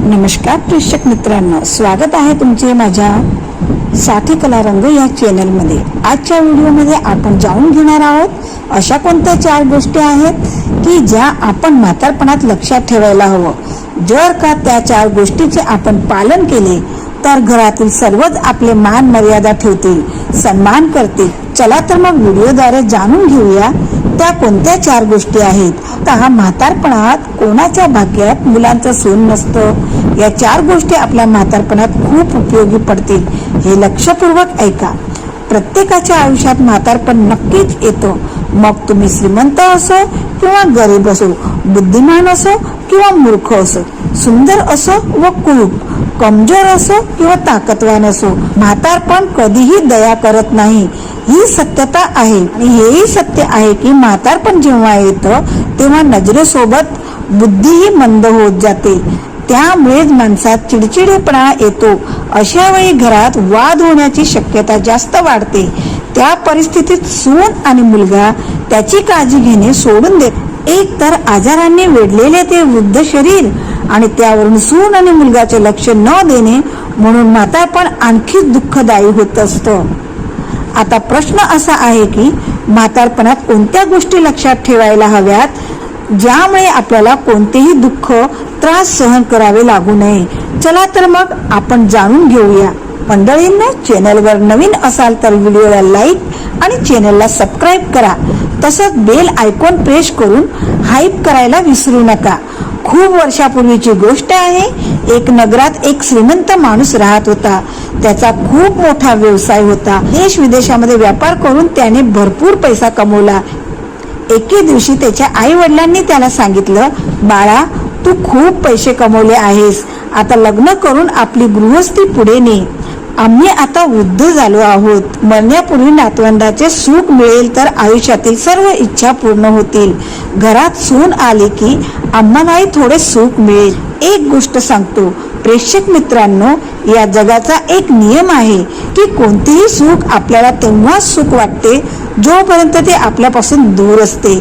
नमस्कार प्रेक्षक मित्रांनो, स्वागत आहे तुमचे माझ्या साथी कलारंग या चॅनलमध्ये। आजच्या व्हिडिओमध्ये आपण जाणून घेणार आहोत अशा कोणत्या 4 गोष्टी आहेत की ज्या आपण म्हातारपणात लक्षात ठेवायला हवं। जर का त्या 4 गोष्टींचे आपण पालन केले तर घरातील सर्वच आपले मान मर्यादा ठेवतील, सन्मान करतील। चला तर मग व्हिडिओद्वारे जाणून घेऊया त्या कोणत्या 4 गोष्टी आहेत। आता म्हातारपणात कोणाच्या भाग्यात मुलांचं सून नसतं। या 4 गोष्टी आपल्या म्हातारपणात खूप उपयोगी पडतील, हे लक्षपूर्वक ऐका। प्रत्येकाच्या आयुष्यात म्हातारपण नक्कीच येतं, मग तुम्ही श्रीमंत असो किंवा गरीब असो, बुद्धिमान असो किंवा मूर्ख असो, सुंदर असो व कुरूप, कमजोर असो किंवा ताकदवान असो, म्हातारपण कधीही दया करत नाही, ही सत्यता आहे। आणि हेही सत्य आहे की म्हातारपण जेव्हा येतं तेव्हा नजरेसोबत बुद्धीही मंद होत जाते, त्यामुळेच माणसात चिडचिडेपणा येतो। अशा वेळी घरात वाद होण्याची शक्यता जास्त वाढते। त्या परिस्थितीत सून आणि मुलगा त्याची काळजी घेणे सोडून देत। एक तर आजारांनी वेढलेले ते वृद्ध शरीर आणि त्यावरून सून आणि मुलगाचे लक्ष न देणे, म्हणून म्हातारपण आणखी दुःखदायी होत असतं। आता प्रश्न असा आहे की म्हातारपणात कोणत्या गोष्टी लक्षात ठेवायला हव्यात ज्यामुळे आपल्याला कोणतेही दुःख त्रास सहन करावे लागू नये। चला तर मग आपण जाणून घेऊया। मंडळींनो, चॅनलवर नवीन असाल तर व्हिडिओला लाईक आणि चॅनलला सबस्क्राईब करा, तसंच बेल आयकॉन प्रेस करून हाईप करायला विसरू नका। खूप वर्षापूर्वीची गोष्ट आहे। एक नगरात एक श्रीमंत माणूस राहत होता। त्याचा खूप मोठा व्यवसाय होता। देश विदेशामध्ये व्यापार करून त्याने भरपूर पैसा कमवला। एके दिवशी त्याच्या आई वडिलांनी त्याला सांगितलं, बाळा, तू खूप पैसे कमवले आहेस, आता लग्न करून आपली गृहस्थी पुढे ने। आम्ही आता वृद्ध झालो आहोत, मरण्यापूर्वी नातवंडाचे सुख मिळेल तर आयुष्यातील सर्व इच्छा पूर्ण होतील। घरात सून आली की आम्हालाही थोडे सुख मिळेल। एक गोष्ट सांगतो प्रेक्षक मित्रांनो, या जगाचा एक नियम आहे की कोणतेही सुख आपल्याला तेव्हाच सुख वाटते जोपर्यंत ते आपल्यापासून दूर असते।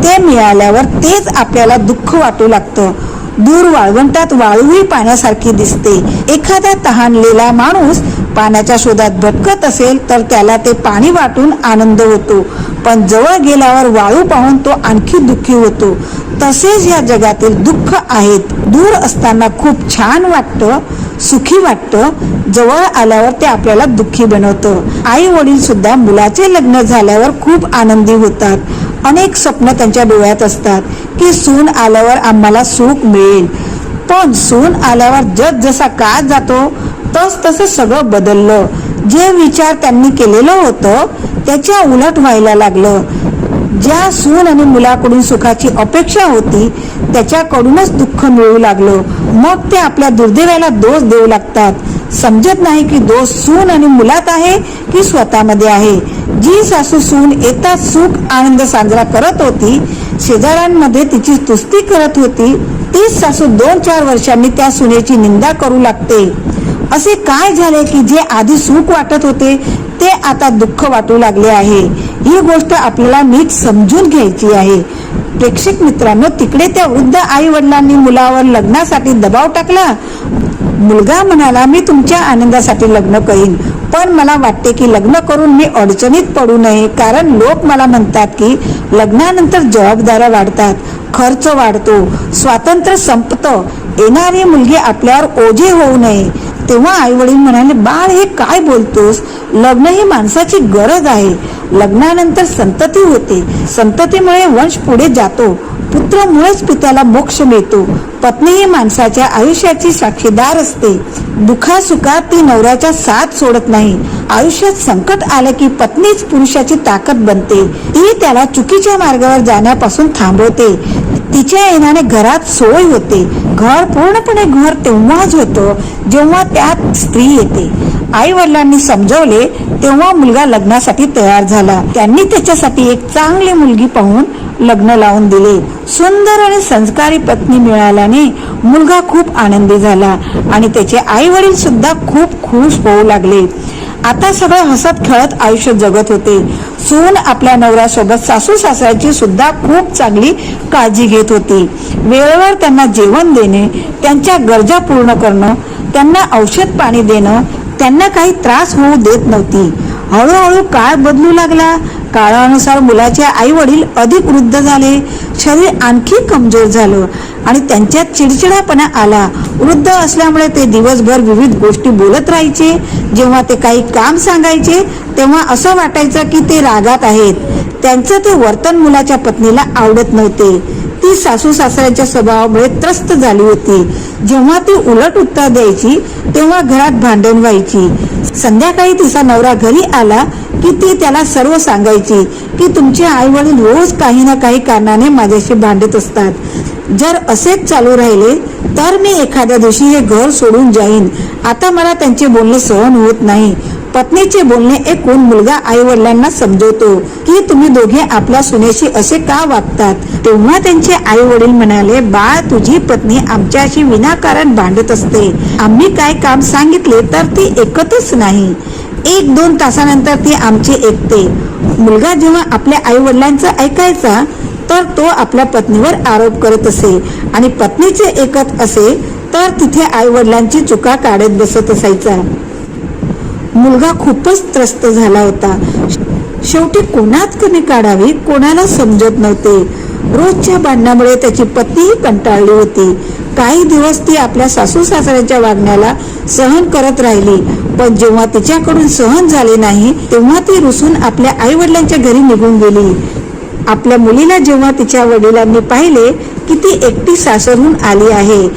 ते मिळाल्यावर तेच आपल्याला दुःख वाटू लागतं। दूर वाळवंटात वाळूही पाण्यासारखी दिसते। एखादा तहानलेला माणूस पाण्याच्या शोधात भटकत असेल तर त्याला ते पाणी वाटून आनंद होतो, पण जवळ गेल्यावर वाळू पाहून तो आणखी दुःखी होतो। तसेच या जगातील दुःख आहेत। दूर असताना खूप छान वाटतं, सुखी वाटतं, जवळ आल्यावर ते आपल्याला दुःखी बनवतं। आई वडील सुद्धा मुलाचे लग्न झाल्यावर खूप आनंदी होतात। अनेक स्वप्न त्यांच्या डोळ्यात असतात की सून आल्यावर आम्हाला सुख मिळेल, पण सून आल्यावर जस जसा काळ जातो तस तसं सगळं बदललं। जे विचार त्यांनी केलेलं होतं त्याच्या उलट व्हायला लागलं। ज्या सून आणि मुलाकडून सुखाची अपेक्षा होती त्याच्याकडूनच दुःख मिळू लागलं। मग ते आपल्या दुर्दैवाला दोष देऊ लागतात। समजत नाही की दोष सून आणि मुलात आहे की स्वतःमध्ये आहे। जी सासू सून येतात सुख आनंद साजरा करत होती, शेजाऱ्यांमध्ये तिची स्तुती करत होती, तीच सासू 2-4 वर्षांनी त्या सुनेची निंदा करू लागते। असे काय झाले की जे आधी सुख वाटत होते ते आता दुःख वाटू लागले आहे? ही गोष्ट आपल्याला नीट समजून घ्यायची आहे। प्रेक्षक मित्रांनो, तिकडे त्या वृद्ध आई वडिलांनी मुलावर लग्नासाठी दबाव टाकला। मुलगा म्हणाला, मी तुमच्या आनंदासाठी लग्न करीन, पण मला वाटते की लग्न करून मी अडचणीत पडू नये, कारण लोक मला म्हणतात की लग्नानंतर जबाबदाऱ्या वाढतात, खर्च वाढतो, स्वातंत्र्य संपतं, येणारी मुलगी आपल्यावर ओझे होऊ नये। तेव्हा आई वडील म्हणाले, बाळ, हे काय बोलतोस? लग्न ही माणसाची गरज आहे। लग्नानंतर संतती होते, संततीमुळे वंश पुढे जातो, पुत्रामुळेच पित्याला मोक्ष मिळतो। पत्नी ही माणसाच्या आयुष्याची साक्षीदार असते। दुःखासुखात ती नवऱ्याचा साथ सोडत नाही। आयुष्यात संकट आले की पत्नीच पुरुषाची ताकद बनते। ती त्याला चुकीच्या मार्गावर जाण्यापासून थांबवते। तिच्या येण्याने घरात सोय होते। घर पूर्णपणे घर तेव्हाच होतं जेव्हा त्यात स्त्री येते। आई वडिलांनी समजवले तेव्हा मुलगा लग्नासाठी तयार झाला। त्यांनी त्याच्यासाठी एक चांगली मुलगी पाहून लग्न लावून दिले। सुंदर आणि संस्कारी पत्नी मिळाल्याने मुलगा खूप आनंदी झाला आणि त्याचे आई वडील सुद्धा खूप खुश होऊ लागले। आता सगळे हसत खेळत आयुष्य जगत होते. सून आपल्या नवऱ्यासोबत सासू सासऱ्याची सुद्धा खूप चांगली काळजी घेत होती. वेळेवर त्यांना जेवण देणे, त्यांच्या गरजा पूर्ण करणं, त्यांना औषध पाणी देणं, त्यांना काही त्रास होऊ देत नव्हती. हळूहळू काळ बदलू लागला. काळानुसार मुलाचे आई वडील अधिक वृद्ध झाले, शरीर आणखी कमजोर झालं आणि त्यांच्यात चिडचिडापणा आला. वृद्ध असल्यामुळे ते दिवसभर विविध गोष्टी बोलत राहायचे. जेव्हा ते काही काम सांगायचे तेव्हा असं वाटायचं की ते रागात आहेत. त्यांचं ते वर्तन मुलाच्या पत्नीला आवडत नव्हते. ती सासू सासऱ्यांच्या स्वभावामुळे त्रस्त झाली होती. जेव्हा ती उलट उत्तर द्यायची तेव्हा घरात भांडण व्हायची. संध्याकाळी तिचा नवरा घरी आला की ती त्याला सर्व सांगायची की तुमचे आई वडील रोज काही ना काही कारणाने माझ्याशी भांडत असतात. जर असेच चालू राहिले तर मी एखाद्या दिवशी हे घर सोडून जाईन. आता मला त्यांचे बोलणे सहन होत नाही. पत्नीचे बोलणे ऐकून मुलगा आई वडिलांना समजवतो की तुम्ही दोघे आपल्या सुनेशी असे का वागतात. तेव्हा त्यांचे आई वडील म्हणाले, बाळ, तुझी पत्नी आमच्याशी विनाकारण भांडत असते. आम्ही काय काम सांगितले तर ती ऐकतच नाही. 1-2 तासानंतर ती आमची ऐकते. मुलगा जेव्हा आपल्या आई वडिलांचं ऐकायचा तर तो आपल्या पत्नीवर आरोप करत असे आणि पत्नीचे ऐकत असे तर तिथे आई वडिलांची चुका काढत बसत असायचा. मुलगा खूपच त्रस्त झाला होता. शेवटी कोणात कमी काढावी कोणाला समजत नव्हते. रोजच्या भांडणामुळे त्याची पत्नीही कंटाळली होती. काही दिवस ती आपल्या सासू सासऱ्यांच्या वागण्याला सहन करत राहिली, पण जेव्हा तिच्याकडून सहन झाले नाही तेव्हा ती रुसून आपल्या आई वडिलांच्या घरी निघून गेली. आपल्या मुलीला जेव्हा तिच्या वडिलांनी पाहिले की ती एकटी सासरहून आली आहे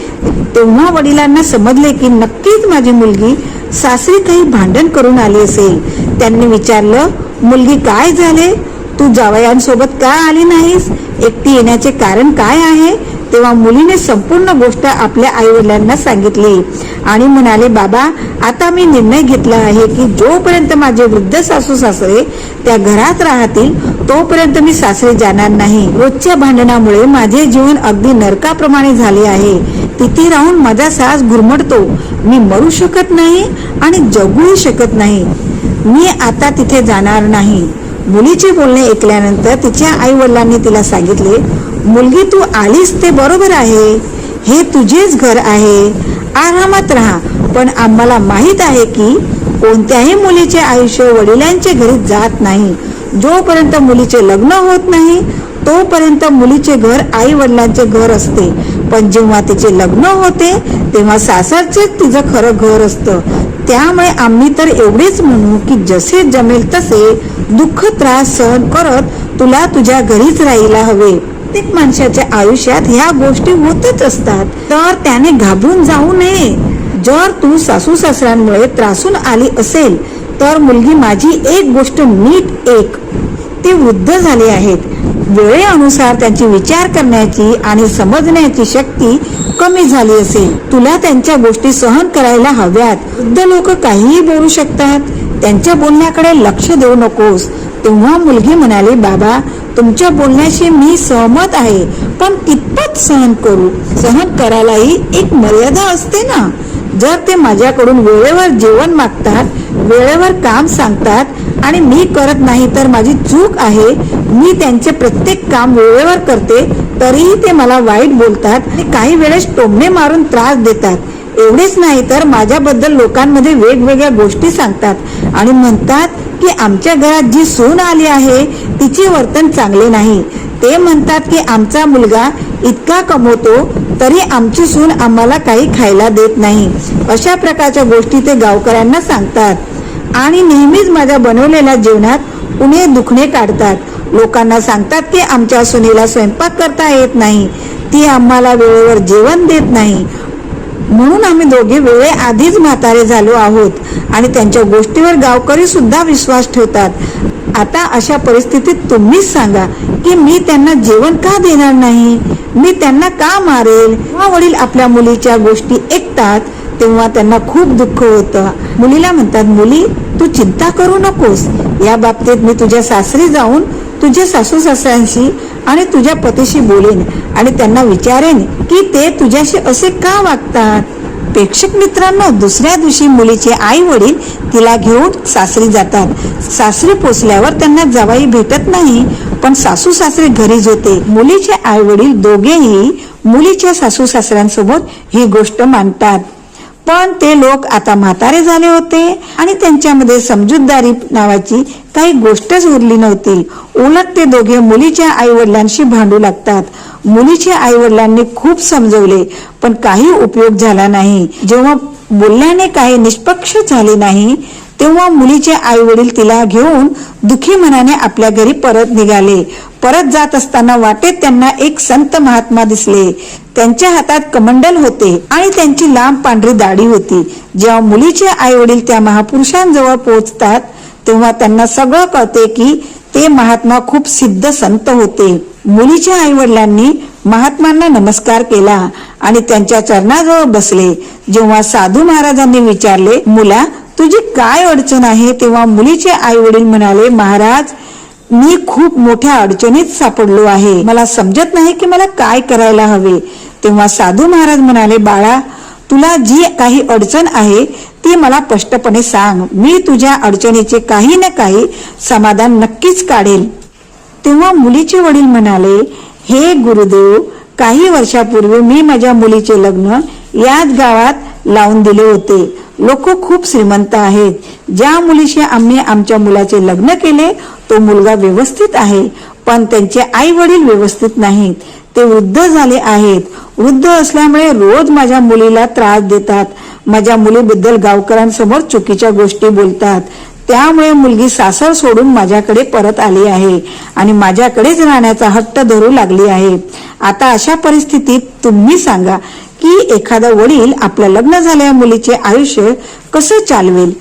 तेव्हा वडिलांना समजले की नक्कीच माझी मुलगी सासरी काही भांडण करून आली असेल. त्यांनी विचारलं, मुलगी, काय झाले? तू जावयांसोबत का आली नाहीस? एकटी येण्याचे कारण काय आहे? तेव्हा मुलीने संपूर्ण गोष्ट आपल्या आई वडिलांना सांगितली आणि म्हणाले, बाबा, आता मी निर्णय घेतला आहे की जोपर्यंत माझे वृद्ध सासू सासरे त्या घरात राहतील तोपर्यंत मी सासरे जाणार नाही. रोजच्या भांडणामुळे माझे जीवन अगदी नरकाप्रमाणे झाले आहे. तिथे राहून माझा सास घुरमडतो. मी मरू शकत नाही आणि जगूही शकत नाही. मी आता तिथे जाणार नाही. मुलीचे बोलणे ऐकल्यानंतर तिच्या आई वडिलांनी तिला सांगितले, मुलगी, तू आलीस ते बरोबर आहे. हे तुझेच घर आहे. आरामात राहा. पण आम्हाला माहित आहे की कोणत्याही मुलीचे आयुष्य वडिलांच्या घरी जात नाही. जोपर्यंत मुलीचे लग्न होत नाही तोपर्यंत मुलीचे घर आई वडिलांचे घर असते. पण जेव्हा तिचे लग्न होते तेव्हा सासरचेच तिचं खरं घर असतं. त्यामुळे आम्ही तर एवढेच म्हणू की जसे जमेल तसे दुःख त्रास सहन करत तुला तुझ्या घरीच राहायला हवे. प्रत्येक माणसाच्या आयुष्यात ह्या गोष्टी होतच असतात, तर त्याने घाबरून जाऊ नये. जर तू सासू सासऱ्यांमुळे त्रासून आली असेल तर मुलगी माझी, एक गोष्ट नीट ऐक. ते वृद्ध झाले आहेत. वेळेनुसार त्यांची विचार करण्याची आणि समजण्याची शक्ती कमी झाली असेल. तुला त्यांच्या गोष्टी सहन करायला हव्यात. वृद्ध लोक काहीही बोलू शकतात. त्यांच्या बोलण्याकडे लक्ष देऊ नकोस. तेव्हा मुलगी म्हणाली, बाबा, तुमच्या बोलण्याशी मी सहमत आहे, पण कितपत सहन करू? सहन करायलाही एक मर्यादा असते ना. जर ते माझ्याकडून वेळेवर जेवण मागतात, वेळेवर काम सांगतात आणि मी करत नाही तर माझी चूक आहे. मी त्यांचे प्रत्येक काम वेळेवर करते तरीही ते मला वाईट बोलतात आणि काही वेळेस टोमणे मारून त्रास देतात. एवढेच नाही तर माझ्याबद्दल लोकांमध्ये वेगवेगळ्या गोष्टी सांगतात आणि म्हणतात की आमच्या घरात जी सून आली आहे तिचे वर्तन चांगले नाही. ते म्हणतात की आमचा मुलगा इतका कमवतो तरी आमची सून आम्हाला काही खायला देत नाही. अशा प्रकारच्या गोष्टी ते गावकऱ्यांना सांगतात आणि नेहमीच माझ्या बनवलेल्या जेवणात उणे दुखणे काढतात. लोकांना सांगतात की आमच्या सुनेला स्वयंपाक करता येत नाही, ती आम्हाला वेळेवर जेवण देत नाही, म्हणून आम्ही दोघे वेळेआधीच म्हातारे झालो आहोत. आणि त्यांच्या गोष्टीवर गावकरी सुद्धा विश्वास ठेवतात. आता अशा परिस्थितीत तुम्हीच सांगा की मी त्यांना जेवण का देणार नाही? मी त्यांना का मारेल? जेव्हा वडील आपल्या मुलीच्या गोष्टी ऐकतात तेव्हा त्यांना खूप दुःख होतं. मुलीला म्हणतात, मुली, तू चिंता करू नकोस. या बाबतीत मी तुझ्या सासरी जाऊन तुझ्या सासू सासऱ्यांशी आणि तुझ्या पतीशी बोलेन आणि त्यांना विचारेन की ते तुझ्याशी असे का वागतात. प्रेक्षक मित्रांनो, दुसऱ्या दिवशी मुलीचे आई वडील तिला घेऊन सासरी जातात. सासरी पोचल्यावर त्यांना जावई भेटत नाही, पण सासू सासरे घरीच होते. मुलीचे आई वडील दोघेही मुलीच्या सासू सासऱ्यांसमोर ही गोष्ट मांडतात. पण ते लोक आता म्हातारे झाले होते आणि त्यांच्यामध्ये समजूतदारी नावाची काही गोष्टच उरली नव्हती. उलट ते दोघे मुलीच्या आई वडिलांशी भांडू लागतात. मुलीच्या आई वडिलांनी खूप समजवले, पण काही उपयोग झाला नाही. जेव्हा बोलण्याने काही निष्पक्ष झाले नाही, तेव्हा मुलीचे आई वडील तिला घेऊन दुखी मनाने आपल्या घरी परत निघाले. परत जात असताना वाटेत त्यांना एक संत महात्मा दिसले. त्यांच्या हातात कमंडल होते आणि त्यांची लांब पांढरी दाढी होती. जेव्हा मुलीचे आई वडील त्या महापुरुषांजवळ पोहोचतात, तेव्हा त्यांना सगळं कळते की ते महात्मा खूप सिद्ध संत होते. मुलीच्या आई वडिलांनी महात्मांना नमस्कार केला आणि त्यांच्या चरणाजवळ बसले. जेव्हा साधू महाराजांनी विचारले, मुला तुझी काय अडचण आहे, तेव्हा मुलीचे आई वडील म्हणाले, महाराज मी खूप मोठ्या अडचणीत सापडलो आहे. मला समजत नाही की मला काय करायला हवे. तेव्हा साधू महाराज म्हणाले, बाळा तुला जी काही अडचण आहे ती मला स्पष्टपणे सांग. मी तुझ्या अडचणीचे काही ना काही समाधान नक्कीच काढेल. तेव्हा मुलीचे वडील म्हणाले, हे गुरुदेव, काही वर्षापूर्वी मी माझ्या मुलीचे लग्न याच गावात लावून दिले होते. लोक खूप श्रीमंत आहेत. ज्या मुलीशी आम्ही आमच्या मुलाचे लग्न केले तो मुलगा व्यवस्थित आहे, पण त्यांचे आई वडील व्यवस्थित नाहीत. ते वृद्ध झाले आहेत. वृद्ध असल्यामुळे रोज माझ्या मुलीला त्रास देतात. माझ्या मुलीबद्दल गावकऱ्यांसमोर चुकीच्या गोष्टी बोलतात. त्यामुळे मुलगी सासर सोडून माझ्याकडे परत आली आहे आणि माझ्याकडेच राहण्याचा हट्ट धरू लागली आहे. आता अशा परिस्थितीत तुम्ही सांगा की एखादा वडील आपल्या लग्न झालेल्या मुलीचे आयुष्य कसं चालवेल.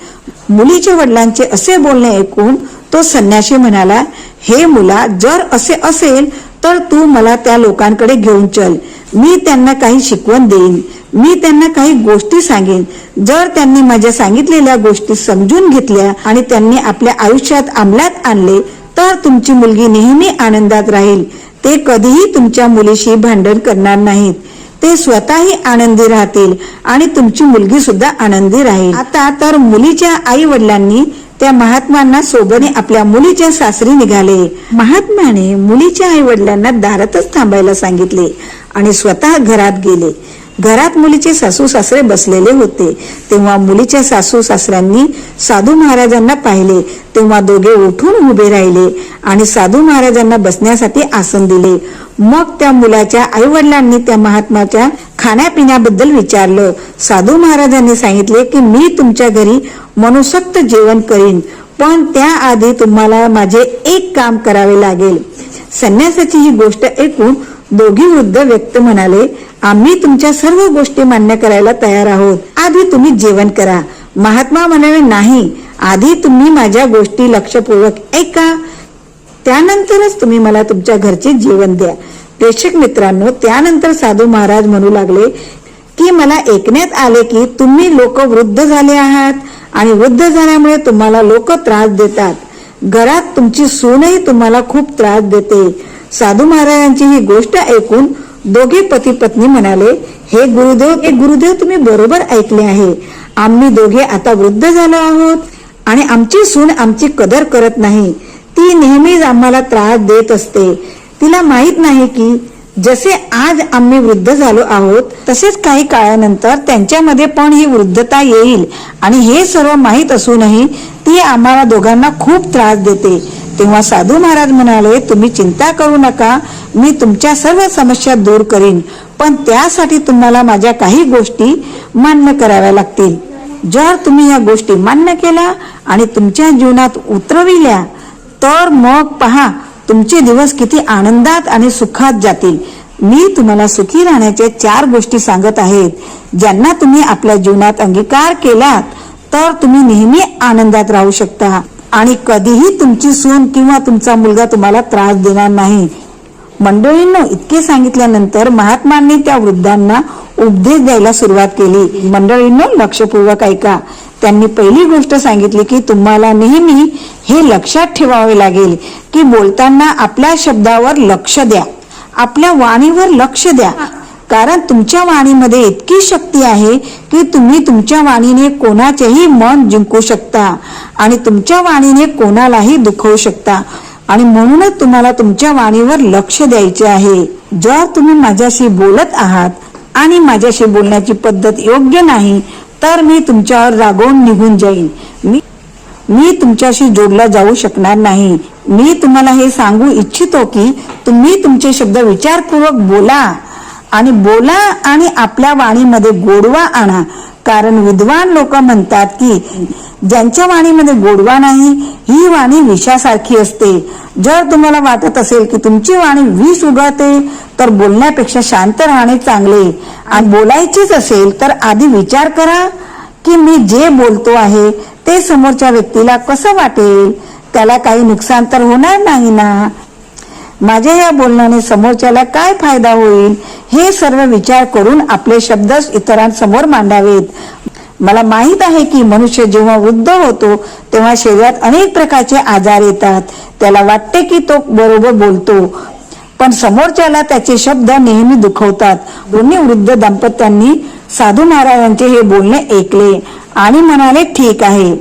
मुलीच्या वडिलांचे असे बोलणे ऐकून तो संन्यासी म्हणाला, हे मुला, जर असे असेल तर तू मला त्या लोकांकडे घेऊन चल. मी त्यांना काही शिकवण देईन. मी त्यांना काही गोष्टी सांगेन. जर त्यांनी माझ्या सांगितलेल्या गोष्टी समजून घेतल्या आणि त्यांनी आपल्या आयुष्यात अंमलात आणले तर तुमची मुलगी नेहमी आनंदात राहील. ते कधीही तुमच्या मुलीशी भांडण करणार नाहीत. ते स्वतःही आनंदी राहतील आणि तुमची मुलगी सुद्धा आनंदी राहील. आता तर मुलीच्या आई वडिलांनी त्या महात्मांना सोबत आपल्या मुलीच्या सासरी निघाले. महात्म्याने मुलीच्या आई वडिलांना दारातच थांबायला सांगितले आणि स्वतः घरात गेले. घरात मुलीचे सासू सासरे बसलेले होते. तेव्हा मुलीच्या सासू सासऱ्यांनी साधू महाराजांना पाहिले. तेव्हा दोघे उठून उभे राहिले आणि साधू महाराजांना बसण्यासाठी आसन दिले. मग त्या मुलाच्या आई वडिलांनी त्या महात्माच्या खाण्यापिण्याबद्दल विचारलं. साधू महाराजांनी सांगितले की मी तुमच्या घरी मनोसक्त जेवण करीन, पण त्याआधी तुम्हाला माझे एक काम करावे लागेल. संन्यासाची ही गोष्ट ऐकून दोघी वृद्ध व्यक्ती म्हणाले, आम्ही तुमच्या सर्व गोष्टी मान्य करायला तयार आहोत. आधी तुम्ही जेवण करा. महात्मा म्हणाले, नाही, आधी तुम्ही माझ्या गोष्टी लक्षपूर्वक ऐका, त्यानंतरच तुम्ही मला तुमच्या घरचे जेवण द्या. प्रेक्षक मित्रांनो, त्यानंतर साधू महाराज म्हणू लागले की मला ऐकण्यात आले की तुम्ही लोक वृद्ध झाले आहात आणि वृद्ध झाल्यामुळे तुम्हाला लोक त्रास देतात. घरात तुमची सूनही तुम्हाला खूप त्रास देते. साधू महाराजांची ही गोष्ट ऐकून दोघे पती पत्नी म्हणाले, हे गुरुदेव तुम्ही बरोबर ऐकले आहे. आम्ही दोघे आता वृद्ध झालो आहोत आणि आमची सून आमची कदर करत नाही. ती नेहमीच आम्हाला त्रास देत असते. तिला माहित नाही की जसे आज आम्ही वृद्ध झालो आहोत तसेच काही काळानंतर त्यांच्यामध्ये पण ही वृद्धता येईल आणि हे सर्व माहीत असूनही ती आम्हाला दोघांना खूप त्रास देते. तेव्हा साधू महाराज म्हणाले, तुम्ही चिंता करू नका, मी तुमच्या सर्व समस्या दूर करीन, पण त्यासाठी तुम्हाला माझ्या काही गोष्टी मान्य कराव्या लागतील. जर तुम्ही या गोष्टी मान्य केल्या आणि तुमच्या जीवनात उतरविल्या तर मग पहा तुमचे दिवस किती आनंदात आणि सुखात जातील. मी तुम्हाला सुखी राहण्याच्या 4 गोष्टी सांगत आहेत, ज्यांना तुम्ही आपल्या जीवनात अंगीकार केलात तर तुम्ही नेहमी आनंदात राहू शकता आणि कधीही तुमची सून किंवा तुमचा मुलगा तुम्हाला त्रास देणार नाही. मंडळींनो, इतके सांगितल्यानंतर महात्मांनी त्या वृद्धांना उपदेश द्यायला सुरुवात केली. मंडळींनो, लक्षपूर्वक ऐका. त्यांनी पहिली गोष्ट सांगितली की तुम्हाला नेहमी हे लक्षात ठेवावे लागेल की बोलताना आपल्या शब्दावर लक्ष द्या, आपल्या वाणीवर लक्ष द्या. कारण तुमच्या वाणीमध्ये इतकी शक्ती आहे की तुम्ही तुमच्या वाणीने कोणाचेही मन जिंकू शकता आणि तुमच्या वाणीने कोणालाही दुखवू शकता. आणि म्हणूनच तुम्हाला तुमच्या वाणीवर लक्ष द्यायचे आहे. जर तुम्ही माझ्याशी बोलत आहात आणि माझ्याशी बोलण्याची पद्धत योग्य नाही तर मी तुमच्यावर रागवून निघून जाईन. मी तुमच्याशी जोडला जाऊ शकणार नाही. मी तुम्हाला हे सांगू इच्छितो की तुम्ही तुमचे शब्द विचारपूर्वक बोला आणि आपल्या वाणीमध्ये गोडवा आणा. कारण विद्वान लोक म्हणतात की ज्यांच्या वाणीमध्ये गोडवा नाही ही वाणी विषासारखी असते. जर तुम्हाला वाटत असेल की तुमची वाणी विष उगळते तर बोलण्यापेक्षा शांत राहणे चांगले. आणि बोलायचीच असेल तर आधी विचार करा की मी जे बोलतो आहे ते समोरच्या व्यक्तीला कसं वाटेल, त्याला काही नुकसान तर होणार नाही ना. माझ्या या बोलण्याने समोरच्याला काय फायदा होईल हे सर्व विचार करून आपले शब्द इतरांसमोर मांडावेत. मला माहित आहे की मनुष्य जेव्हा वृद्ध होतो तेव्हा शरीरात अनेक प्रकारचे आजार येतात. त्याला वाटते की तो बरोबर बोलतो पण समोरच्याला त्याचे शब्द नेहमी दुखवतात. दोन्ही वृद्ध दाम्पत्यांनी साधू महाराजांचे हे बोलणे ऐकले आणि म्हणाले, ठीक आहे,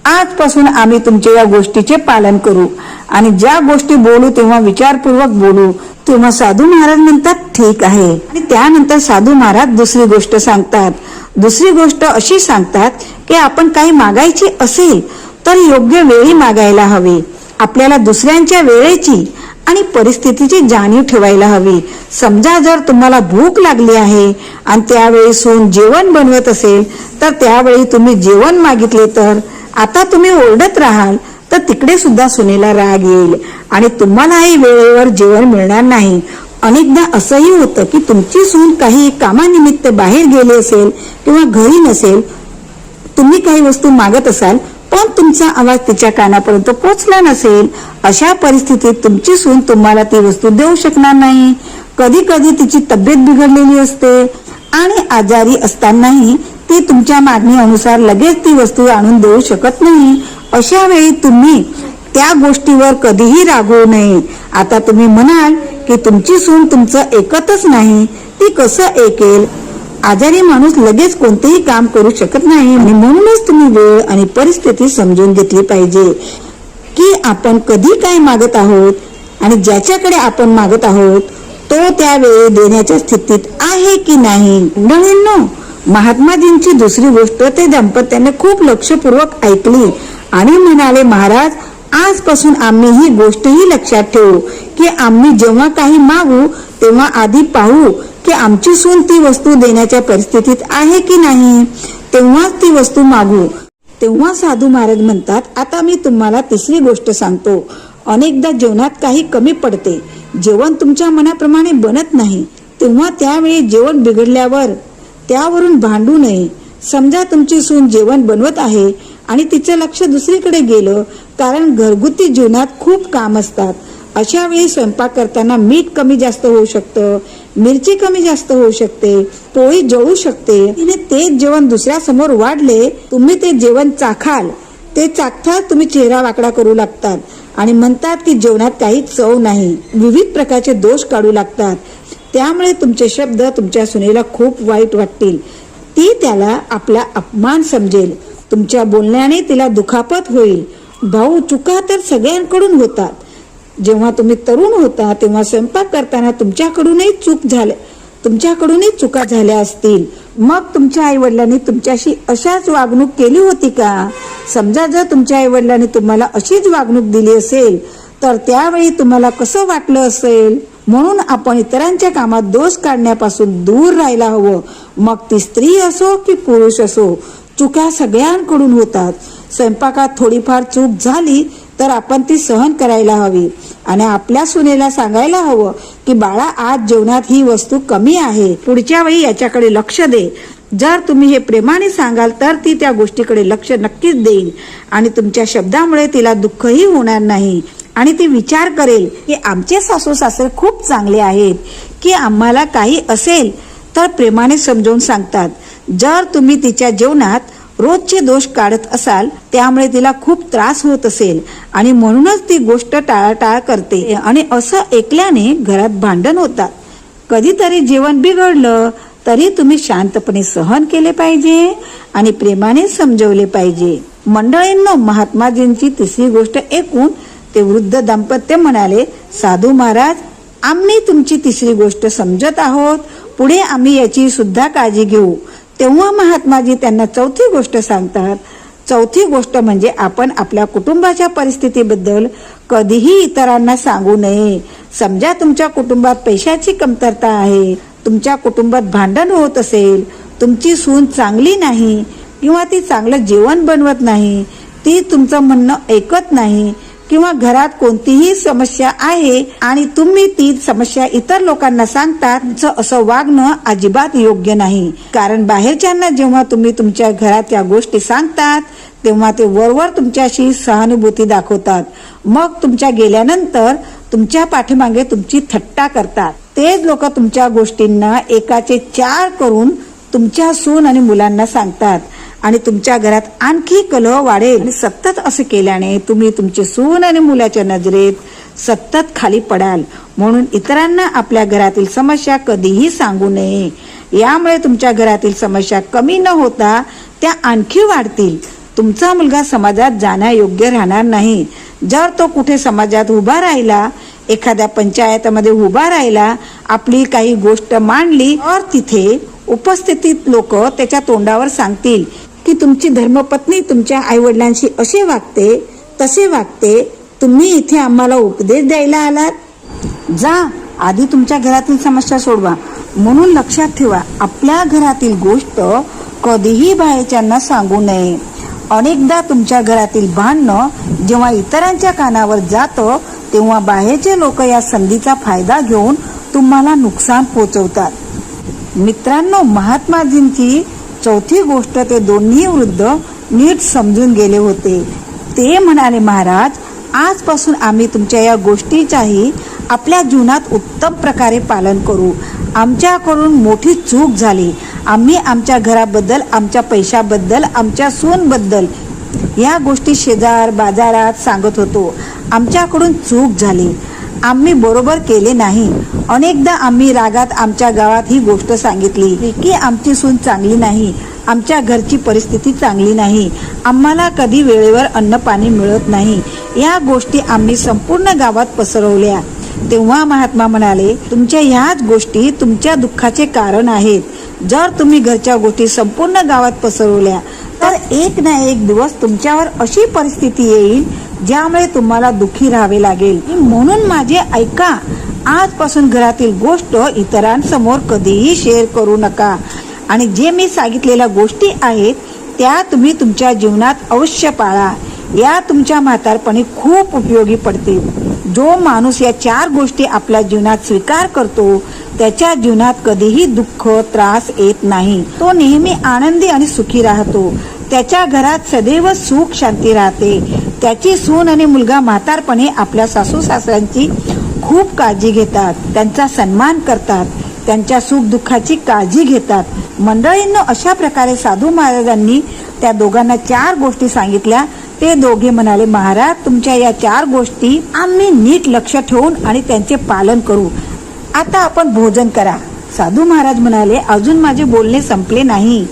आजपासून आम्ही तुमच्या या गोष्टीचे पालन करू आणि ज्या गोष्टी बोलू तेव्हा विचारपूर्वक बोलू. तेव्हा साधू महाराज म्हणतात, ठीक आहे. आणि त्यानंतर साधू महाराज दुसरी गोष्ट सांगतात. दुसरी गोष्ट अशी सांगतात की आपण काही मागायची असेल तर योग्य वेळी मागायला हवे. आपल्याला दुसऱ्यांच्या वेळेची आणि परिस्थितीची जाणीव ठेवायला हवी. समजा जर तुम्हाला भूक लागली आहे आणि त्यावेळी सून जेवण बनवत असेल तर त्यावेळी तुम्ही जेवण मागितले तर आता तुम्ही ओरडत राहाल तर तिकडे सुद्धा सुनेला राग येईल आणि तुम्हालाही वेळेवर जेवण मिळणार नाही. अनेकदा असंही होतं की तुमची सून काही कामानिमित्त बाहेर गेली असेल किंवा घरी नसेल. तुम्ही काही वस्तू मागत असाल पण तुमचा आवाज तिच्या कानापर्यंत पोहोचला नसेल. अशा परिस्थितीत तुमची सून तुम्हाला ती वस्तू देऊ शकणार नाही. कधी कधी तिची तब्येत बिघडलेली असते आणि आजारी असतानाही ती तुमच्या मागणी अनुसार लगेच ती वस्तू आणून देऊ शकत नाही. अशा वेळी तुम्ही त्या गोष्टीवर कधीही रागवू नये. आता तुम्ही म्हणाल की तुमची सून तुमचं ऐकतच नाही, ती कसं ऐकेल? आजारी माणूस लगेच कोणतेही काम करू शकत नाही आणि म्हणूनच तुम्ही वेळ आणि परिस्थिती समजून घेतली पाहिजे की आपण कधी काय मागत आहोत आणि ज्याच्याकडे आपण मागत आहोत तो त्यावेळी देण्याच्या स्थितीत आहे की नाही. मंडळींनो, महात्माजींची दुसरी गोष्ट ते दाम्पत्याने खूप लक्षपूर्वक ऐकली आणि म्हणाले, महाराज, आजपासून आम्ही ही गोष्टही लक्षात ठेवू की आम्ही जेव्हा काही मागू तेव्हा आधी पाहू की आमची सून ती वस्तू देण्याच्या परिस्थितीत आहे की नाही, तेव्हाच ती वस्तू मागू. तेव्हा साधू महाराज म्हणतात, आता मी तुम्हाला तिसरी गोष्ट सांगतो. अनेकदा जेवणात काही कमी पडते, जेवण तुमच्या मनाप्रमाणे बनत नाही, तेव्हा त्यावेळी जेवण बिघडल्यावर त्यावरून भांडू नये. समजा तुमची सून जेवण बनवत आहे आणि तिचं लक्ष दुसरीकडे गेलं कारण घरगुती जीवनात खूप काम असतात. अशा वेळी स्वयंपाक करताना मीठ कमी जास्त होऊ शकतं, मिरची कमी जास्त होऊ शकते, पोळी जळू शकते. तिने तेच जेवण दुसऱ्या समोर वाढले, तुम्ही ते जेवण चाखाल, ते चाखताच तुम्ही चेहरा वाकडा करू लागतात आणि म्हणतात की जेवणात काही चव नाही. विविध प्रकारचे दोष काढू लागतात. त्यामुळे तुमचे शब्द तुमच्या सुनेला खूप वाईट वाटतील. ती त्याला आपला अपमान समजेल. तुमच्या बोलण्याने तिला दुखापत होईल. भाऊ, चुका तर सगळ्यांकडून होतात. जेव्हा तुम्ही तरुण होता तेव्हा स्वयंपाक करताना तुमच्याकडूनही चुका झाल्या असतील. मग तुमच्या आई वडिलांनी तुमच्याशी अशाच वागणूक केली होती का? समजा जर तुमच्या आई वडिलांनी तुम्हाला अशीच वागणूक दिली असेल तर त्यावेळी तुम्हाला कसं वाटलं असेल? म्हणून आपण इतरांच्या कामात दोष काढण्यापासून दूर राहायला हवं. मग ती स्त्री असो की पुरुष असो, चुका सगळ्यांकडून होतात. स्वयंपाकात थोडीफार चूक झाली तर आपण ती सहन करायला हवी आणि आपल्या सुनेला सांगायला हवं की बाळा, आज जेवणात ही वस्तू कमी आहे, पुढच्या वेळी याच्याकडे लक्ष दे. जर तुम्ही हे प्रेमाने सांगाल तर ती त्या गोष्टीकडे लक्ष नक्कीच देईल आणि तुमच्या शब्दामुळे तिला दुःखही होणार नाही आणि ती विचार करेल की आमचे सासू सासरे खूप चांगले आहेत की आम्हाला काही असेल तर प्रेमाने समजावून सांगतात. जर तुम्ही तिच्या जेवणात रोजचे दोष काढत असाल त्यामुळे तिला खूप त्रास होत असेल आणि म्हणूनच ती गोष्ट टाळाटाळ करते आणि असं ऐकल्याने घरात भांडण होतात. कधीतरी जेवण बिघडलं तरी तुम्ही शांतपणे सहन केले पाहिजे आणि प्रेमाने समजवले पाहिजे. मंडळींनो, महात्माजींची तिसरी गोष्ट ऐकून ते वृद्ध दाम्पत्य म्हणाले, साधू महाराज, आम्ही तुमची तिसरी गोष्ट समजत आहोत, पुढे आम्ही याची सुद्धा काळजी घेऊ. तेव्हा महात्माजी त्यांना चौथी गोष्ट सांगतात. चौथी गोष्ट म्हणजे आपण आपल्या कुटुंबाच्या परिस्थितीबद्दल कधीही इतरांना सांगू नये. समजा तुमच्या कुटुंबात पैशाची कमतरता आहे, तुमच्या कुटुंबात भांडण होत असेल, तुमची सून चांगली नाही किंवा ती चांगलं जेवण बनवत नाही, ती तुमचं म्हणणं ऐकत नाही किंवा घरात कोणतीही समस्या आहे आणि तुम्ही ती समस्या इतर लोकांना सांगतात, असं वागणं अजिबात योग्य नाही. कारण बाहेरच्यांना जेव्हा तुम्ही तुमच्या घरात या गोष्टी सांगतात तेव्हा ते वरवर तुमच्याशी सहानुभूती दाखवतात. मग तुमच्या गेल्यानंतर तुमच्या पाठीमागे तुमची थट्टा करतात. तेच लोक तुमच्या गोष्टींना एकाचे 4 करून तुमच्या सून आणि मुलांना सांगतात आणि तुमच्या घरात आणखी कलह वाढेल. आणि सतत असे केल्याने तुम्ही तुमची सून आणि मुलाच्या नजरेत सतत खाली पडाल. म्हणून इतरांना आपल्या घरातील समस्या कधीही सांगू नये. यामुळे तुमच्या घरातील समस्या कमी न होता त्या आणखी वाढतील. तुमचा मुलगा समाजात जाण्यायोग्य राहणार नाही. जर तो कुठे समाजात उभा राहिला, एखाद्या पंचायतीमध्ये उभा राहिला, आपली काही गोष्ट मांडली, तर तिथे उपस्थित लोक त्याच्या तोंडावर सांगतील की तुमची धर्मपत्नी तुमच्या आईवडिलांशी असे वागते, तसे वागते, तुम्ही इथे आम्हाला उपदेश द्यायला आलात. जा, आधी तुमच्या घरातील समस्या सोडवा. म्हणून लक्षात ठेवा, आपल्या घरातील गोष्ट कधीही बाहेरच्यांना सांगू नये. अनेकदा तुमच्या घरातील भांडणं जेव्हा इतरांच्या कानावर जातं तेव्हा बाहेरचे लोक या संधीचा फायदा घेऊन तुम्हाला नुकसान पोहोचवतात. मित्रांनो, महात्माजींची चौथी गोष्ट ते दोन्ही वृद्ध नीट समजून गेले होते. ते म्हणाले, महाराज, आजपासून आम्ही तुमच्या या गोष्टीचाही आपल्या जीवनात उत्तम प्रकारे पालन करू. आमच्याकडून मोठी चूक झाली. आम्ही आमच्या घराबद्दल, आमच्या पैशाबद्दल, आमच्या सूनबद्दल या गोष्टी शेजार बाजारात सांगत होतो. आमच्याकडून चूक झाली, आम्ही बरोबर केले नाही. अनेकदा आम्ही रागात आमच्या गावात ही गोष्ट सांगितली की आमची सून चांगली नाही, आमच्या घरची परिस्थिती चांगली नाही, आम्हाला कधी वेळेवर अन्न पाणी मिळत नाही. या गोष्टी आम्ही संपूर्ण गावात पसरवल्या. तेव्हा महात्मा म्हणाले, तुमच्या ह्याच गोष्टी तुमच्या दुःखाचे कारण आहेत. जर तुम्ही घरच्या गोष्टी संपूर्ण गावात पसरवल्या तर एक ना एक दिवस तुमच्यावर अशी परिस्थिती येईल ज्यामुळे तुम्हाला दुःखी राहावे लागेल. म्हणून माझे ऐका, आजपासून घरातील गोष्ट इतरांसमोर कधीही शेअर करू नका. आणि जे मी सांगितलेल्या गोष्टी आहेत त्या तुम्ही तुमच्या जीवनात अवश्य पाळा. या तुमच्या म्हातारपणी खूप उपयोगी पडतील. जो माणूस या 4 गोष्टी आपल्या जीवनात स्वीकार करतो त्याच्या जीवनात कधीही दुःख त्रास येत नाही. तो नेहमी आनंदी आणि सुखी राहतो. त्याच्या घरात सदैव सुख शांती राहते. त्याची सून आणि मुलगा म्हातारपणे आपल्या सासू सासऱ्यांची खूप काळजी घेतात, त्यांचा सन्मान करतात, त्यांच्या सुख दुःखाची काळजी घेतात. मंडळींनो, अशा प्रकारे साधू महाराजांनी त्या दोघांना 4 गोष्टी सांगितल्या. ते दोघे म्हणाले, महाराज, तुमच्या या 4 गोष्टी आम्ही नीट लक्ष ठेवून आणि त्यांचे पालन करू. आता आपण भोजन करा. साधू महाराज म्हणाले, अजून माझे बोलणे संपले नाही.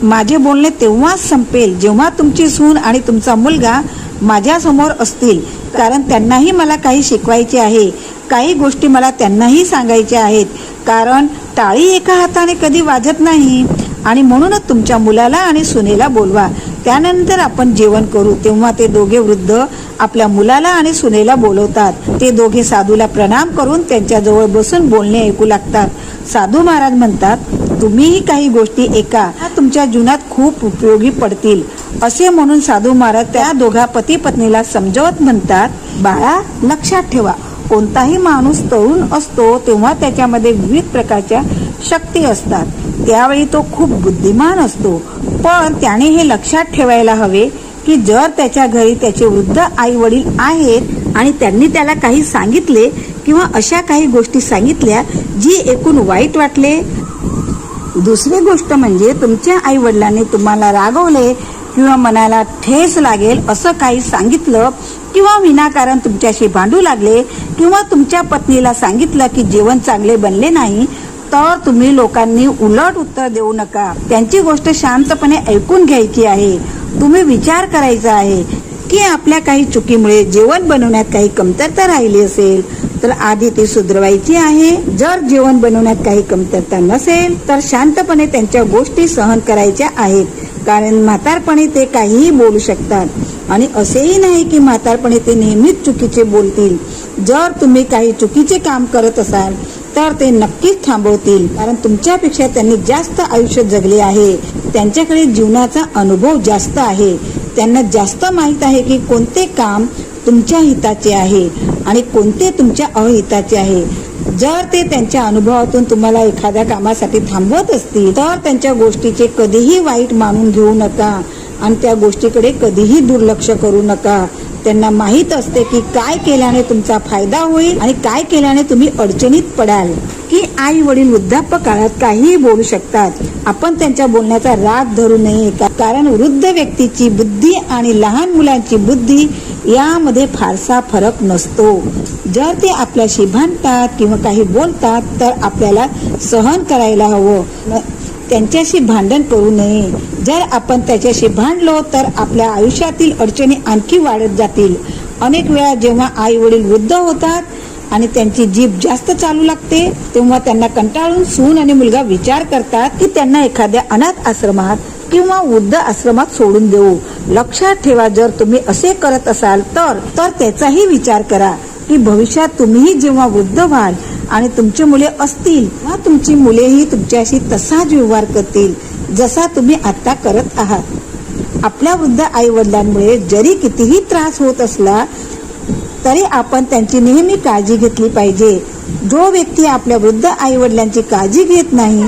माझे बोलणे तेव्हाच संपेल जेव्हा तुमची सून आणि तुमचा मुलगा माझ्या समोर असतील. कारण त्यांनाही मला काही शिकवायचे आहे. काही गोष्टी मला त्यांनाही सांगायच्या आहेत. कारण टाळी एका हाताने कधी वाजत नाही. आणि म्हणूनच तुमच्या मुलाला आणि सुनेला बोलवा. त्यानंतर आपण जेवण करू. तेव्हा ते दोघे वृद्ध आपल्या मुलाला आणि सुनेला बोलवतात. ते दोघे साधूला प्रणाम करून त्यांच्या जवळ बसून बोलणे ऐकू लागतात. साधू महाराज म्हणतात, तुम्हीही काही गोष्टी ऐका, तुमच्या जीवनात खूप उपयोगी पडतील. असे म्हणून साधू महाराज त्या दोघा पती पत्नीला समजवत म्हणतात, बाळा, लक्षात ठेवा, कोणताही माणूस तरुण असतो तेव्हा त्याच्यामध्ये विविध प्रकारच्या शक्ती असतात. त्यावेळी तो खूप बुद्धिमान असतो. पण त्याने हे लक्षात ठेवायला हवे की जर त्याच्या घरी त्याचे वृद्ध आई वडील आहेत आणि त्यांनी त्याला काही सांगितले किंवा अशा काही गोष्टी सांगितल्या जी ऐकून वाईट वाटले. दुसरी गोष्ट म्हणजे तुमच्या आई वडिलांनी तुम्हाला रागवले किंवा मनाला ठेस लागेल असं काही सांगितलं किंवा विनाकारण तुमच्याशी भांडू लागले किंवा तुमच्या पत्नीला सांगितलं की जेवण चांगले बनले नाही, तर तुम्ही लोकांनी उलट उत्तर देऊ नका. त्यांची गोष्ट शांतपणे ऐकून घ्यायची आहे. तुम्ही विचार करायचा आहे की आपल्या काही चुकीमुळे जेवण बनवण्यात काही कमतरता राहिली असेल तर आधी ती सुधरवायची आहे. जर जेवण बनवण्यात काही कमतरता नसेल तर शांतपणे त्यांच्या गोष्टी सहन करायच्या आहेत, कारण म्हातारपणी ते काहीही बोलू शकतात आणि असेही नाही की म्हातारपणी ते नेहमीच चुकीचे बोलतील. जर तुम्ही काही चुकीचे काम करत असाल तर ते नक्कीच थांबवतील, कारण तुमच्यापेक्षा त्यांनी जास्त आयुष्य जगले आहे. त्यांच्याकडे जीवनाचा अनुभव जास्त आहे. त्यांना जास्त माहित आहे की कोणते काम तुमच्या हिताचे आहे आणि कोणते तुमच्या अहिताचे आहे. जर ते त्यांच्या अनुभवातून तुम्हाला एखाद्या कामासाठी थांबवत असतील तर त्यांच्या गोष्टीचे कधीही वाईट मानून घेऊ नका आणि त्या गोष्टीकडे कधीही दुर्लक्ष करू नका. त्यांना माहित असते की काय केल्याने तुमचा फायदा होईल आणि काय केल्याने तुम्ही अडचणीत पडाल. की आई वडील वृद्धाप्य काळात काहीही बोलू शकतात. आपण त्यांच्या बोलण्याचा राग धरू नये, कारण वृद्ध व्यक्तीची बुद्धी आणि लहान मुलांची बुद्धी यामध्ये फारसा फरक नसतो. जर ते आपल्याशी भांडतात किंवा काही बोलतात तर आपल्याला सहन करायला हवं, त्यांच्याशी भांडण करू नये. जर आपण त्याच्याशी भांडलो तर आपल्या आयुष्यातील अडचणी आणखी वाढत जातील. अनेक वेळा जेव्हा आई वडील वृद्ध होतात आणि त्यांची जीभ जास्त चालू लागते तेव्हा त्यांना कंटाळून सून आणि मुलगा विचार करतात की त्यांना एखाद्या अनाथ आश्रमात किंवा वृद्ध आश्रमात सोडून देऊ. लक्षात ठेवा, जर तुम्ही असे करत असाल तर त्याचाही विचार करा की भविष्यात तुम्हीही जेव्हा वृद्ध व्हाल आणि तुमची मुले असतील तेव्हा तुमची मुलेही तुमच्याशी तसाच व्यवहार करतील जसा तुम्ही आता करत आहात. आपल्या वृद्ध आई वडिलांमुळे जरी कितीही त्रास होत असला तरी आपण त्यांची नेहमी काळजी घेतली पाहिजे. जो व्यक्ती आपल्या वृद्ध आई वडिलांची काळजी घेत नाही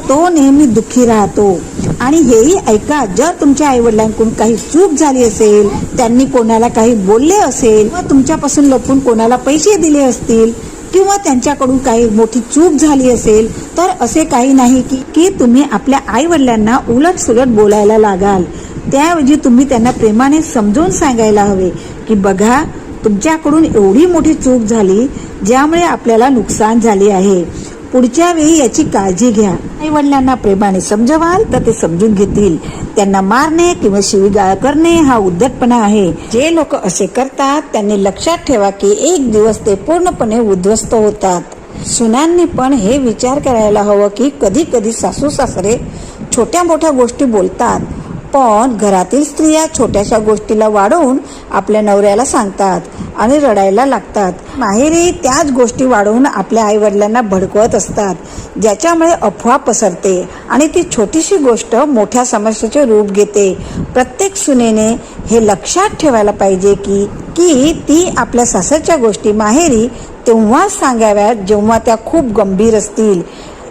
तो नेहमी दुःखी राहतो. आणि हेही ऐका, जर तुमच्या आई वडिलांकडून काही चूक झाली असेल, त्यांनी कोणाला काही बोलले असेल किंवा तुमच्यापासून लपून कोणाला पैसे दिले असतील किंवा त्यांच्याकडून काही मोठी चूक झाली असेल तर असे काही नाही की तुम्ही आपल्या आई वडिलांना उलट सुलट बोलायला लागाल. त्याऐवजी तुम्ही त्यांना प्रेमाने समजावून सांगायला हवे की बघा, तुमच्याकडून एवढी मोठी चूक झाली ज्यामुळे आपल्याला नुकसान झाले आहे. पुढच्या वेळी याची काळजी घ्या. आई वडिलांना प्रेमाने समजवाल तर ते समजून घेतील. त्यांना मारणे किंवा शिवीगाळ करणे हा उद्धटपणा आहे. जे लोक असे करतात त्यांनी लक्षात ठेवा की एक दिवस ते पूर्णपणे उद्ध्वस्त होतात. सुनांनी पण हे विचार करायला हवं की कधी कधी सासू सासरे छोट्या मोठ्या गोष्टी बोलतात, पण घरातील स्त्रिया छोट्याशा गोष्टीला वाढवून आपल्या नवऱ्याला सांगतात आणि रडायला लागतात. माहेरी त्याच गोष्टी वाढवून आपल्या आई वडिलांना भडकवत असतात, ज्याच्यामुळे अफवा पसरते आणि ती छोटीशी गोष्ट मोठ्या समस्येचे रूप घेते. प्रत्येक सुनेने हे लक्षात ठेवायला पाहिजे की ती आपल्या सासरच्या गोष्टी माहेरी तेव्हाच सांगाव्यात जेव्हा त्या खूप गंभीर असतील.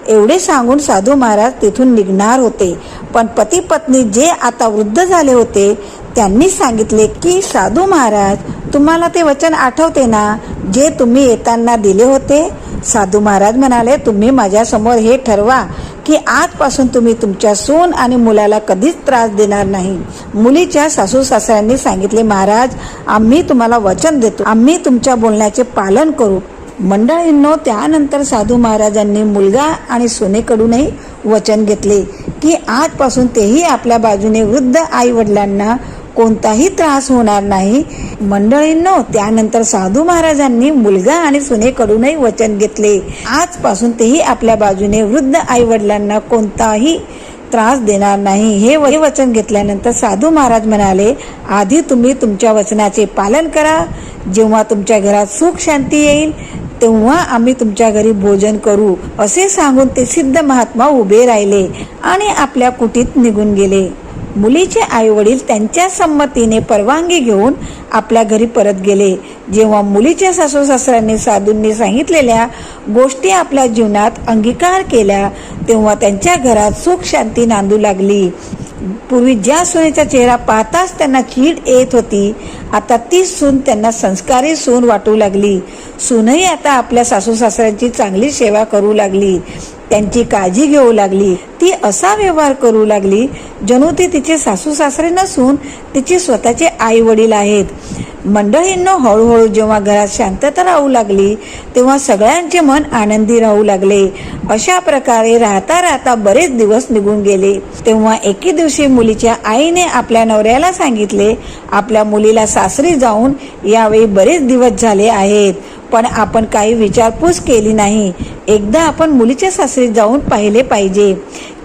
एवढे सांगून साधू महाराज तिथून निघणार होते, पण पती पत्नी जे आता वृद्ध झाले होते त्यांनी सांगितले की साधू महाराज, तुम्हाला ते वचन आठवते ना जे तुम्ही येताना दिले होते? साधू महाराज म्हणाले, तुम्ही माझ्या समोर हे ठरवा की आजपासून तुम्ही तुमच्या सून आणि मुलाला कधीच त्रास देणार नाही. मुलीच्या सासू सासऱ्यांनी सांगितले, महाराज, आम्ही तुम्हाला वचन देतो, आम्ही तुमच्या बोलण्याचे पालन करू. मंडळींनो, त्यानंतर साधू महाराजांनी मुलगा आणि सुनेकडूनही वचन घेतले की आजपासून तेही आपल्या बाजूने वृद्ध आई वडिलांना कोणताही त्रास होणार नाही. मंडळींनो, त्यानंतर साधू महाराजांनी मुलगा आणि सुनेकडूनही वचन घेतले, आजपासून तेही आपल्या बाजूने वृद्ध आई वडिलांना कोणताही त्रास देणार नाही. हे वचन घेतल्यानंतर साधू महाराज म्हणाले, आधी तुम्ही तुमच्या वचनाचे पालन करा. जेव्हा तुमच्या घरात सुख शांती येईल तेव्हा आम्ही तुमच्या घरी भोजन करू. असे सांगून ते सिद्ध महात्मा उभे राहिले आणि आपल्या कुटीत निघून गेले. मुलीचे आई वडील त्यांच्या संमतीने परवानगी घेऊन आपल्या घरी परत गेले. जेव्हा मुलीच्या सासू सासऱ्यांनी साधूंनी सांगितलेल्या गोष्टी आपल्या जीवनात अंगीकार केल्या तेव्हा त्यांच्या घरात सुख शांती नांदू लागली. पूर्वी ज्या सुनेचा चेहरा पाहताच त्यांना चीड येत होती, आता ती सून त्यांना संस्कारी सून वाटू लागली. सूनही आता आपल्या सासू सासऱ्यांची चांगली सेवा करू लागली, त्यांची काळजी घेऊ लागली. ती असा व्यवहार करू लागली जणू ते तिचे सासू सासरे नसून तिचे स्वतःचे आई वडील आहेत। मंडळींनो, हळूहळू जेव्हा घरात शांतता राहू लागली तेव्हा सगळ्यांचे मन आनंदी राहू लागले। अशा प्रकारे राहता राहता बरेच दिवस निघून गेले। तेव्हा एके दिवशी मुलीच्या आईने आपल्या नवऱ्याला सांगितले, आपल्या मुलीला सासरी जाऊन यावेळी बरेच दिवस झाले आहेत, पण आपण काही विचारपूस केली नाही। एकदा आपण मुलीच्या सासरी जाऊन पाहिले पाहिजे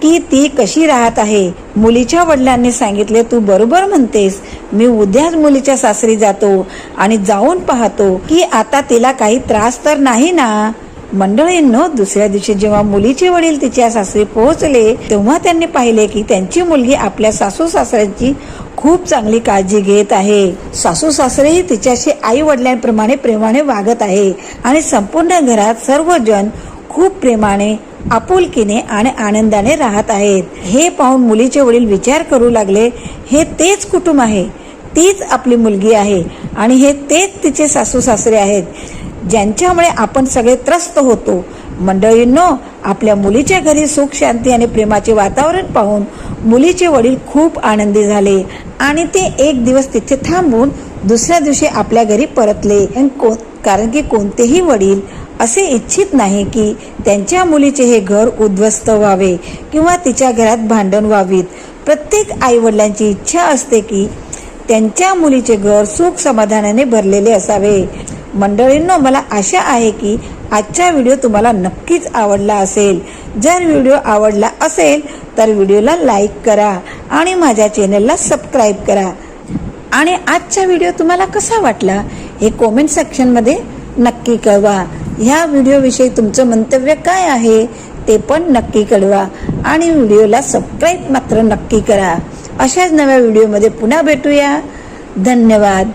की ती कशी राहत आहे। मुलीच्या वडिलांनी सांगितले, तू बरोबर म्हणतेस, मी उद्याच मुलीच्या सासरी जातो आणि जाऊन पाहतो की आता तिला काही त्रास तर नाही ना। मंडळींनो, दुसऱ्या दिवशी जेव्हा मुलीचे वडील तिच्या सासरी पोहोचले तेव्हा त्यांनी पाहिले की त्यांची मुलगी आपल्या सासू सासऱ्यांची खूप चांगली काळजी घेत आहे। सासू सासरेही तिच्याशी आई वडिलांप्रमाणे प्रेमाने वागत आहे आणि संपूर्ण घरात सर्वजण खूप प्रेमाने, आपुलकीने आणि आनंदाने राहत आहेत। हे पाहून मुलीचे वडील विचार करू लागले, हे तेच कुटुंब आहे, तीच आपली मुलगी आहे आणि हे तेच तिचे सासू सासरे आहेत ज्यांच्यामुळे आपण सगळे त्रस्त होतो। मंडळींनो, आपल्या मुलीच्या घरी सुख, शांती आणि प्रेमाचे वातावरण पाहून मुलीचे वडील खूप आनंदी झाले आणि ते एक दिवस तिथे थांबून दुसऱ्या दिवशी आपल्या घरी परतले। कारण की कोणतेही वडील असे इच्छित नाही की त्यांच्या मुलीचे हे घर उद्ध्वस्त व्हावे किंवा तिच्या घरात भांडण व्हावीत। प्रत्येक आई वडिलांची इच्छा असते की त्यांच्या मुलीचे घर सुख समाधानाने भरलेले असावे। मंडळींनो, मला आशा आहे की आजचा व्हिडिओ तुम्हाला नक्कीच आवडला असेल। जर व्हिडिओ आवडला असेल तर व्हिडिओला लाईक करा आणि माझ्या चॅनलला सबस्क्राईब करा। आणि आजचा व्हिडिओ तुम्हाला कसा वाटला हे कमेंट सेक्शनमध्ये नक्की कळवा। ह्या व्हिडिओविषयी तुमचं मंतव्य काय आहे ते पण नक्की कळवा आणि व्हिडिओला सबस्क्राईब मात्र नक्की करा। अशाच नव्या व्हिडिओमध्ये पुन्हा भेटूया। धन्यवाद।